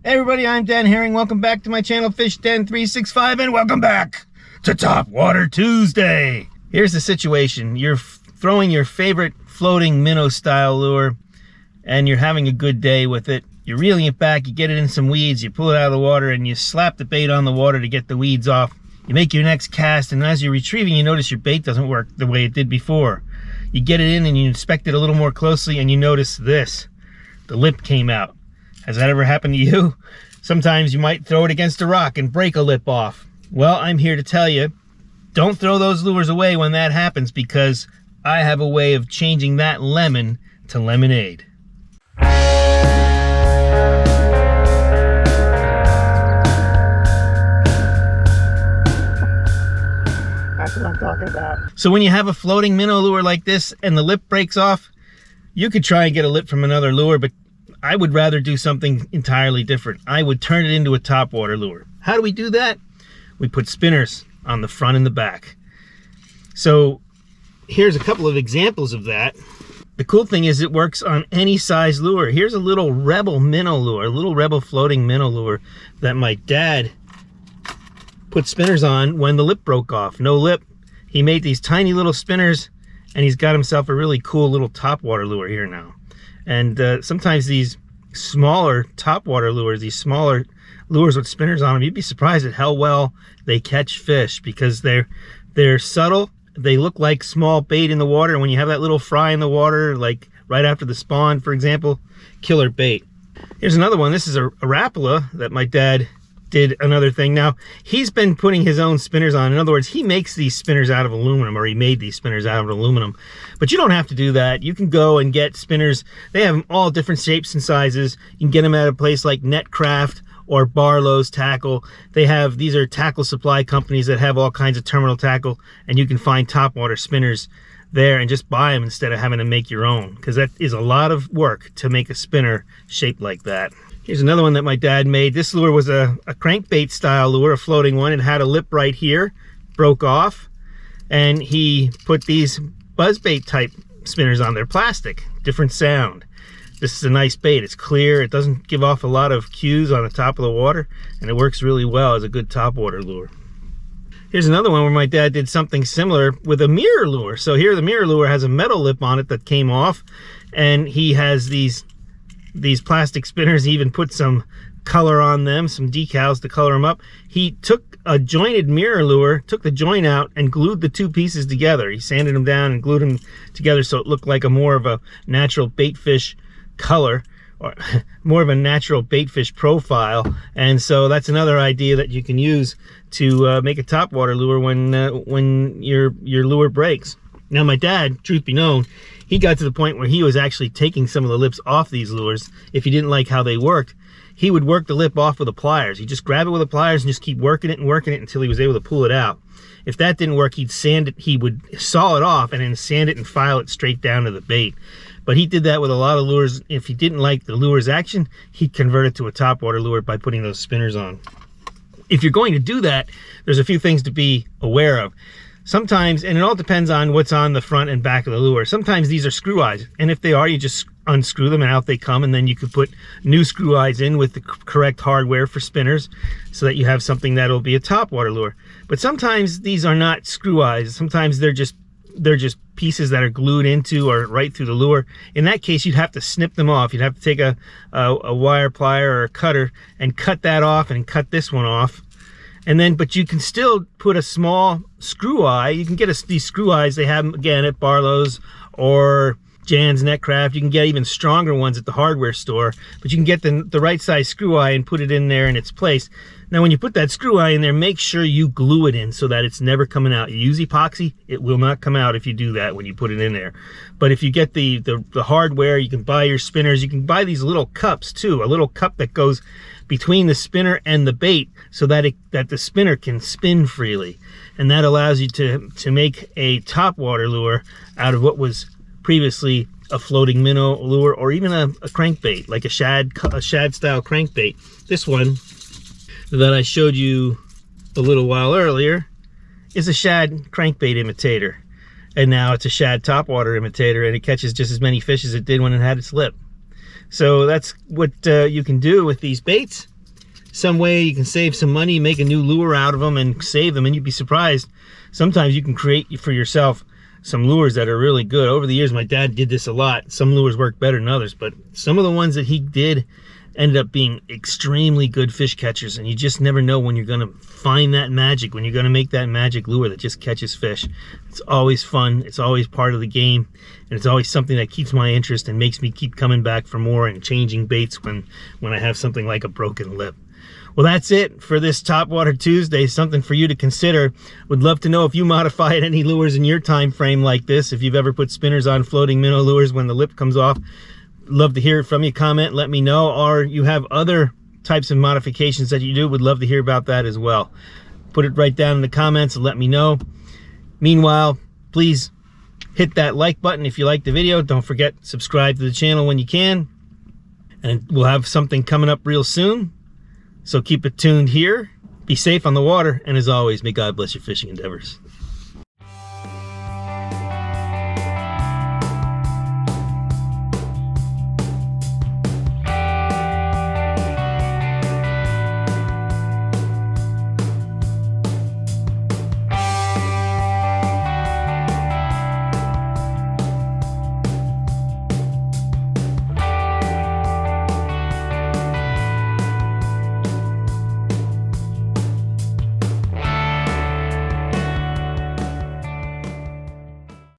Hey everybody, I'm Den Haring. Welcome back to my channel, Fish Den 365, and welcome back to Top Water Tuesday. Here's the situation. You're throwing your favorite floating minnow style lure, and you're having a good day with it. You're reeling it back, you get it in some weeds, you pull it out of the water, and you slap the bait on the water to get the weeds off. You make your next cast, and as you're retrieving, you notice your bait doesn't work the way it did before. You get it in and you inspect it a little more closely, and you notice this. The lip came out. Has that ever happened to you? Sometimes you might throw it against a rock and break a lip off. Well, I'm here to tell you, don't throw those lures away when that happens, because I have a way of changing that lemon to lemonade. That's what I'm talking about. So when you have a floating minnow lure like this and the lip breaks off, you could try and get a lip from another lure, but I would rather do something entirely different. I would turn it into a topwater lure. How do we do that? We put spinners on the front and the back. So here's a couple of examples of that. The cool thing is it works on any size lure. Here's a little Rebel minnow lure, a little Rebel floating minnow lure that my dad put spinners on when the lip broke off. No lip. He made these tiny little spinners, and he's got himself a really cool little topwater lure here now. And sometimes these smaller topwater lures, these smaller lures with spinners on them, you'd be surprised at how well they catch fish, because they're subtle. They look like small bait in the water, and when you have that little fry in the water, like right after the spawn, for example, killer bait. Here's another one. This is a Rapala that my dad did another thing. Now, he's been putting his own spinners on. In other words, he makes these spinners out of aluminum, or he made these spinners out of aluminum. But you don't have to do that. You can go and get spinners. They have them all different shapes and sizes. You can get them at a place like Netcraft or Barlow's Tackle. These are tackle supply companies that have all kinds of terminal tackle, and you can find topwater spinners there and just buy them instead of having to make your own, because that is a lot of work to make a spinner shaped like that. Here's another one that my dad made. This lure was a crankbait style lure, a floating one. It had a lip right here, broke off, and he put these buzzbait type spinners on there, plastic, different sound. This is a nice bait. It's clear, it doesn't give off a lot of cues on the top of the water, and it works really well as a good topwater lure. Here's another one where my dad did something similar with a mirror lure. So here the mirror lure has a metal lip on it that came off, and he has these plastic spinners. He even put some color on them, some decals to color them up. He took a jointed mirror lure, took the joint out, and glued the two pieces together. He sanded them down and glued them together so it looked like more of a natural baitfish color, or more of a natural baitfish profile. And so that's another idea that you can use to make a topwater lure when your lure breaks. Now, my dad, truth be known, he got to the point where he was actually taking some of the lips off these lures. If he didn't like how they worked, he would work the lip off with the pliers. He'd just grab it with the pliers and just keep working it until he was able to pull it out. If that didn't work, he'd sand it. He would saw it off and then sand it and file it straight down to the bait. But he did that with a lot of lures. If he didn't like the lure's action, he'd convert it to a topwater lure by putting those spinners on. If you're going to do that, there's a few things to be aware of. Sometimes, and it all depends on what's on the front and back of the lure, sometimes these are screw eyes, and if they are, you just unscrew them and out they come, and then you could put new screw eyes in with the correct hardware for spinners so that you have something that'll be a topwater lure. But sometimes these are not screw eyes. Sometimes they're just pieces that are glued into or right through the lure. In that case, you'd have to snip them off. You'd have to take a wire plier or a cutter and cut that off and cut this one off. And then, but you can still put a small screw eye. You can get these screw eyes. They have them, again, at Barlow's or Jan's Netcraft. You can get even stronger ones at the hardware store. But you can get the right size screw eye and put it in there in its place. Now, when you put that screw eye in there, make sure you glue it in so that it's never coming out. You use epoxy, it will not come out if you do that when you put it in there. But if you get the hardware, you can buy your spinners. You can buy these little cups too, a little cup that goes between the spinner and the bait so that the spinner can spin freely. And that allows you to make a topwater lure out of what was previously a floating minnow lure, or even a crankbait, like a shad style crankbait. This one that I showed you a little while earlier is a shad crankbait imitator. And now it's a shad topwater imitator, and it catches just as many fish as it did when it had its lip. So that's what you can do with these baits. some way you can save some money, make a new lure out of them and save them, and you'd be surprised. Sometimes you can create for yourself some lures that are really good. Over the years, my dad did this a lot. Some lures work better than others, but some of the ones that he did ended up being extremely good fish catchers, and you just never know when you're gonna find that magic, when you're gonna make that magic lure that just catches fish. It's always fun, it's always part of the game, and it's always something that keeps my interest and makes me keep coming back for more and changing baits when I have something like a broken lip. Well, that's it for this Topwater Tuesday. Something for you to consider. Would love to know if you modified any lures in your time frame like this, if you've ever put spinners on floating minnow lures when the lip comes off. Love to hear it from you. Comment, let me know. Or you have other types of modifications that you do. Would love to hear about that as well. Put it right down in the comments and let me know. Meanwhile, please hit that like button if you like the video. Don't forget, subscribe to the channel when you can. And we'll have something coming up real soon. So keep it tuned here. Be safe on the water. And as always, may God bless your fishing endeavors.